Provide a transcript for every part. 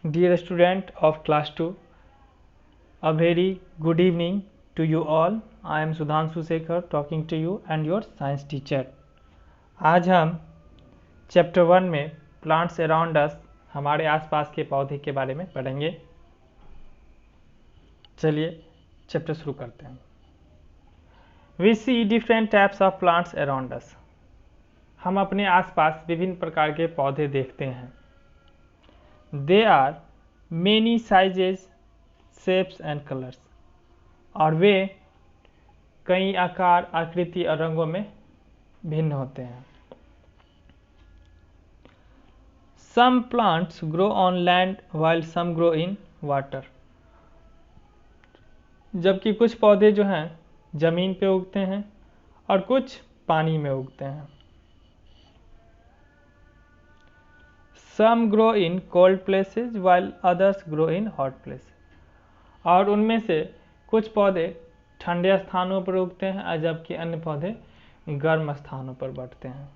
Dear student of class 2, a very good evening to you all. I am Sudhanshu Sekhar talking to you and your science teacher. आज हम chapter 1 में plants around us हमारे आसपास के पौधे के बारे में पढ़ेंगे। चलिए चैप्टर शुरू करते हैं। We see different types of plants around us. हम अपने आसपास विभिन्न प्रकार के पौधे देखते हैं। There are many sizes, shapes and colors. और वे कई आकार, आकृति और रंगों में भिन्न होते हैं। Some plants grow on land while some grow in water. जबकि कुछ पौधे जो हैं जमीन पे उगते हैं और कुछ पानी में उगते हैं। Some grow in cold places while others grow in hot places. और उनमें से कुछ पौधे ठंडे स्थानों पर उगते हैं और जबकि अन्य पौधे गर्म स्थानों पर बढ़ते हैं।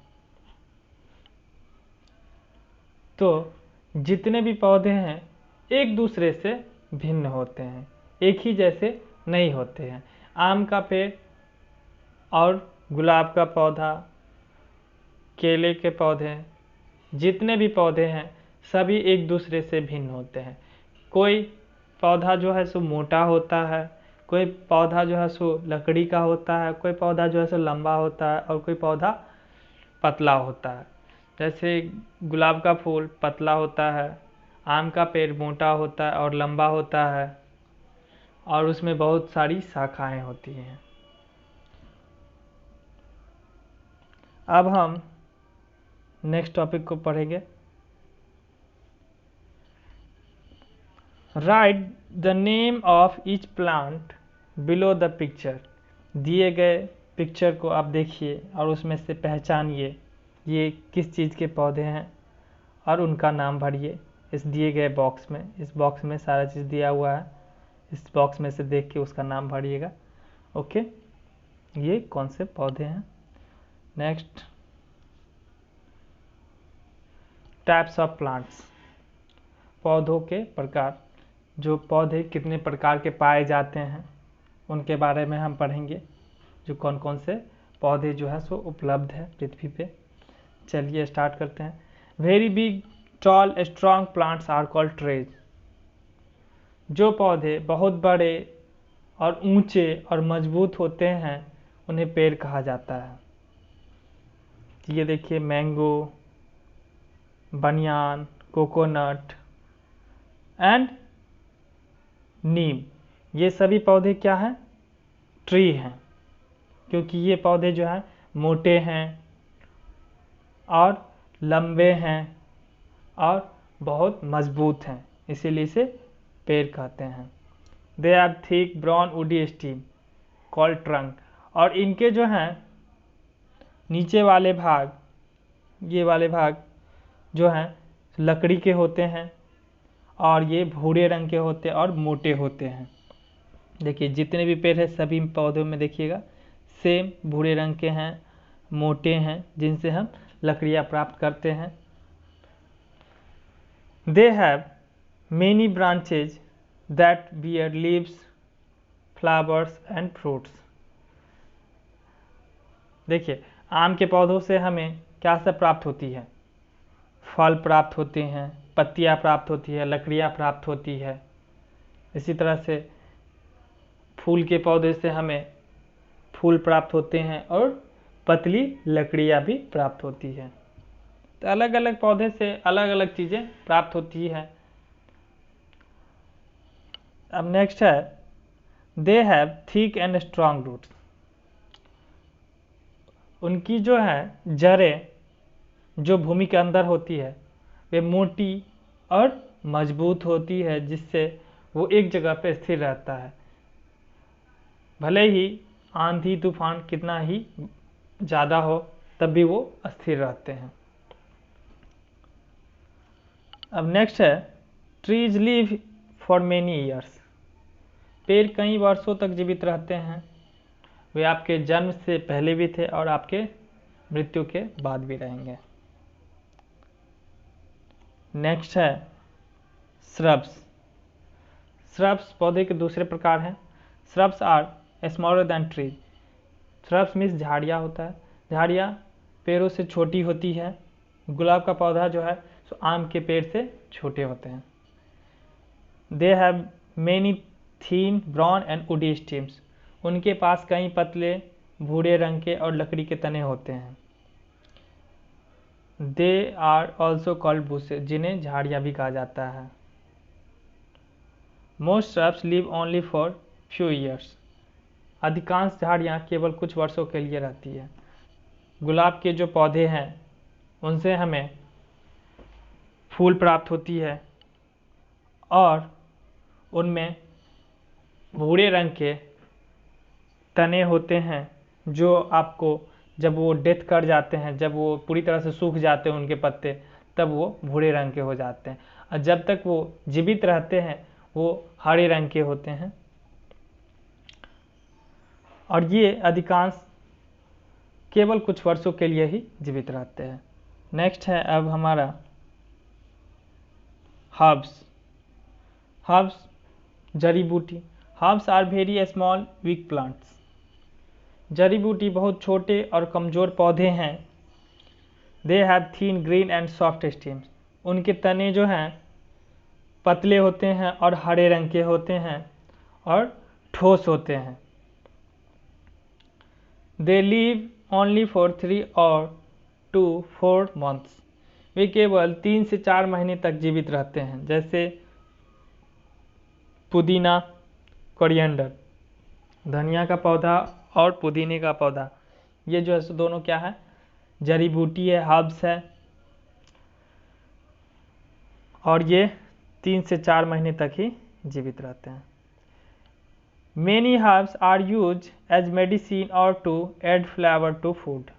तो जितने भी पौधे हैं एक दूसरे से भिन्न होते हैं, एक ही जैसे नहीं होते हैं। आम का पेड़ और गुलाब का पौधा, केले के पौधे, जितने भी पौधे हैं सभी एक दूसरे से भिन्न होते हैं। कोई पौधा जो है सो मोटा होता है, कोई पौधा जो है सो लकड़ी का होता है, कोई पौधा जो है सो लंबा होता है और कोई पौधा पतला होता है। जैसे गुलाब का फूल पतला होता है, आम का पेड़ मोटा होता है और लंबा होता है और उसमें बहुत सारी शाखाएं होती हैं। अब हम नेक्स्ट टॉपिक को पढ़ेंगे। Right the name of each plant below the picture. दिए गए पिक्चर को आप देखिए और उसमें से पहचानिए ये किस चीज़ के पौधे हैं और उनका नाम भरिए इस दिए गए बॉक्स में। इस बॉक्स में सारा चीज़ दिया हुआ है, इस बॉक्स में से देख के उसका नाम भरिएगा। ओके, ये कौन से पौधे हैं। Next, types of plants. पौधों के प्रकार, जो पौधे कितने प्रकार के पाए जाते हैं उनके बारे में हम पढ़ेंगे, जो कौन कौन से पौधे जो है सो उपलब्ध है पृथ्वी पे। चलिए स्टार्ट करते हैं। Very big tall strong plants are called trees. जो पौधे बहुत बड़े और ऊंचे और मजबूत होते हैं उन्हें पेड़ कहा जाता है। ये देखिए मैंगो, बनियान, कोकोनट एंड नीम, ये सभी पौधे क्या हैं, ट्री हैं, क्योंकि ये पौधे जो हैं मोटे हैं और लंबे हैं और बहुत मजबूत हैं, इसीलिए इसे पेड़ कहते हैं। They are thick brown woody stem called trunk. और इनके जो हैं नीचे वाले भाग, ये वाले भाग जो हैं लकड़ी के होते हैं और ये भूरे रंग के होते हैं और मोटे होते हैं। देखिए जितने भी पेड़ हैं सभी पौधों में देखिएगा सेम भूरे रंग के हैं, मोटे हैं, जिनसे हम लकड़ियाँ प्राप्त करते हैं। They have many branches that bear leaves, flowers and fruits. देखिए आम के पौधों से हमें क्या सब प्राप्त होती है, फल प्राप्त होते हैं, पत्तियाँ प्राप्त होती है, लकड़ियाँ प्राप्त होती है। इसी तरह से फूल के पौधे से हमें फूल प्राप्त होते हैं और पतली लकड़ियाँ भी प्राप्त होती है। तो अलग अलग पौधे से अलग अलग चीज़ें प्राप्त होती है। अब नेक्स्ट है, they have thick and strong roots. उनकी जो है जड़ें जो भूमि के अंदर होती है वे मोटी और मजबूत होती है, जिससे वो एक जगह पे स्थिर रहता है। भले ही आंधी तूफान कितना ही ज़्यादा हो तब भी वो स्थिर रहते हैं। अब नेक्स्ट है, trees live for many years. पेड़ कई वर्षों तक जीवित रहते हैं। वे आपके जन्म से पहले भी थे और आपके मृत्यु के बाद भी रहेंगे। नेक्स्ट है, श्रब्स। श्रब्स पौधे के दूसरे प्रकार हैं। Shrubs are smaller than tree. Shrubs means झाड़ियाँ होता है, झाड़ियाँ पेड़ों से छोटी होती है। गुलाब का पौधा जो है सो आम के पेड़ से छोटे होते हैं। They have many thin brown and woody stems. उनके पास कई पतले भूरे रंग के और लकड़ी के तने होते हैं। They are also called bushes, जिन्हें झाड़ियाँ भी कहा जाता है। Most shrubs live only for few years. अधिकांश झाड़ियाँ केवल कुछ वर्षों के लिए रहती है। गुलाब के जो पौधे हैं उनसे हमें फूल प्राप्त होती है और उनमें भूरे रंग के तने होते हैं, जो आपको जब वो डेथ कर जाते हैं, जब वो पूरी तरह से सूख जाते हैं उनके पत्ते, तब वो भूरे रंग के हो जाते हैं, और जब तक वो जीवित रहते हैं वो हरे रंग के होते हैं। और ये अधिकांश केवल कुछ वर्षों के लिए ही जीवित रहते हैं। नेक्स्ट है अब हमारा हर्ब्स। हर्ब्स जड़ी बूटी। Herbs are very small weak plants. जड़ी बूटी बहुत छोटे और कमज़ोर पौधे हैं। They have thin green and soft stems. उनके तने जो हैं पतले होते हैं और हरे रंग के होते हैं और ठोस होते हैं। दे लिव ओनली फॉर 3 और 2 4 मंथ्स। वे केवल 3 से 4 महीने तक जीवित रहते हैं। जैसे पुदीना, कोरिएंडर, धनिया का पौधा और पुदीने का पौधा, ये जो है सो दोनों क्या है, जड़ी बूटी है, हर्ब्स है, और ये 3 से 4 महीने तक ही जीवित रहते हैं। Many herbs are used as medicine or to add flavour to food.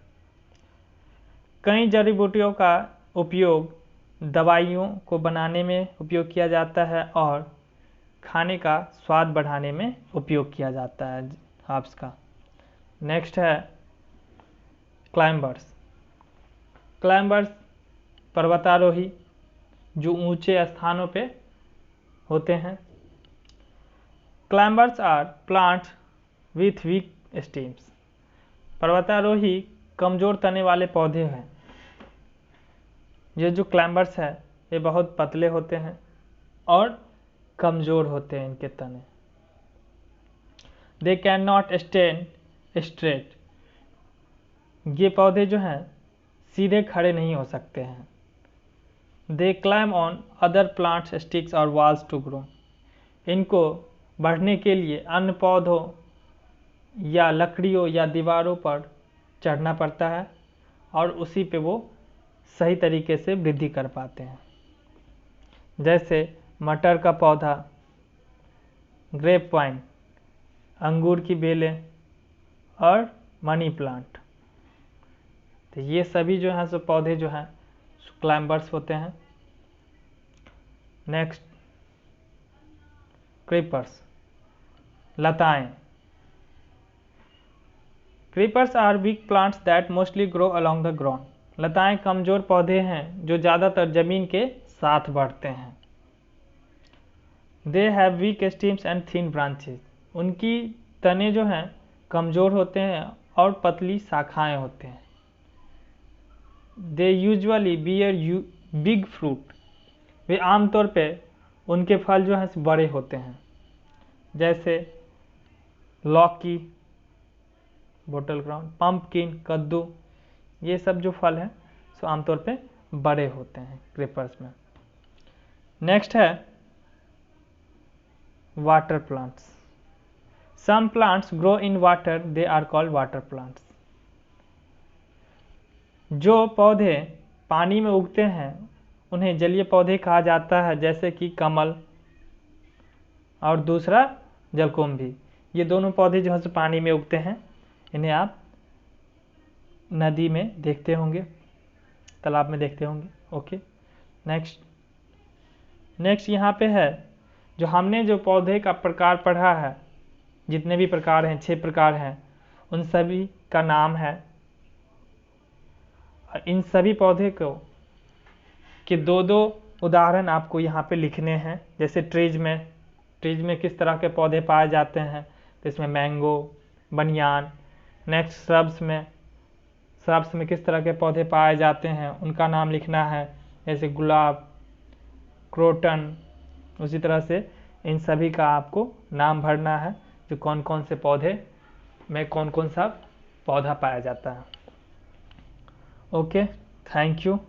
कई जड़ी बूटियों का उपयोग दवाइयों को बनाने में उपयोग किया जाता है और खाने का स्वाद बढ़ाने में उपयोग किया जाता है हर्ब्स का। नेक्स्ट है क्लाइंबर्स। क्लाइंबर्स पर्वतारोही जो ऊंचे स्थानों पे होते हैं। Climbers are plants with weak stems. पर्वतारोही कमज़ोर तने वाले पौधे हैं। ये जो क्लाइंबर्स है ये बहुत पतले होते हैं और कमज़ोर होते हैं इनके तने। They can not stand straight. ये पौधे जो हैं सीधे खड़े नहीं हो सकते हैं। They climb on other plants sticks or walls to grow. इनको बढ़ने के लिए अन्य पौधों या लकड़ियों या दीवारों पर चढ़ना पड़ता है और उसी पे वो सही तरीके से वृद्धि कर पाते हैं। जैसे मटर का पौधा, ग्रेप वाइन, अंगूर की बेलें और मनी प्लांट। तो ये सभी जो हैं सो पौधे जो हैं क्लाइंबर्स होते हैं। नेक्स्ट क्रीपर्स, लताएं। Creepers are weak plants that mostly grow along the ground. लताएं कमज़ोर पौधे हैं जो ज़्यादातर ज़मीन के साथ बढ़ते हैं। They have week stems and thin branches. उनकी तने जो हैं कमज़ोर होते हैं और पतली शाखाएं होते हैं। They usually bear big fruit. वे आमतौर पे उनके फल जो हैं बड़े होते हैं। जैसे लौकी, बोटल ग्राउंड, पंपकिन, कद्दू, ये सब जो फल हैं सो आमतौर पे बड़े होते हैं क्रीपर्स में। नेक्स्ट है water plants. Some plants grow in water, they are called water plants. जो पौधे पानी में उगते हैं उन्हें जलीय पौधे कहा जाता है, जैसे कि कमल और दूसरा जलकुंभी। ये दोनों पौधे जो है पानी में उगते हैं। इन्हें आप नदी में देखते होंगे, तालाब में देखते होंगे। ओके, नेक्स्ट यहाँ पे है जो हमने जो पौधे का प्रकार पढ़ा है, जितने भी प्रकार हैं 6 प्रकार हैं, उन सभी का नाम है। इन सभी पौधे को के 2-2 उदाहरण आपको यहाँ पे लिखने हैं। जैसे ट्रीज में किस तरह के पौधे पाए जाते हैं, तो इसमें मैंगो, बनियान। नेक्स्ट श्रब्स में किस तरह के पौधे पाए जाते हैं उनका नाम लिखना है, जैसे गुलाब, क्रोटन। उसी तरह से इन सभी का आपको नाम भरना है, जो कौन कौन से पौधे में कौन कौन सा पौधा पाया जाता है। Okay, thank you.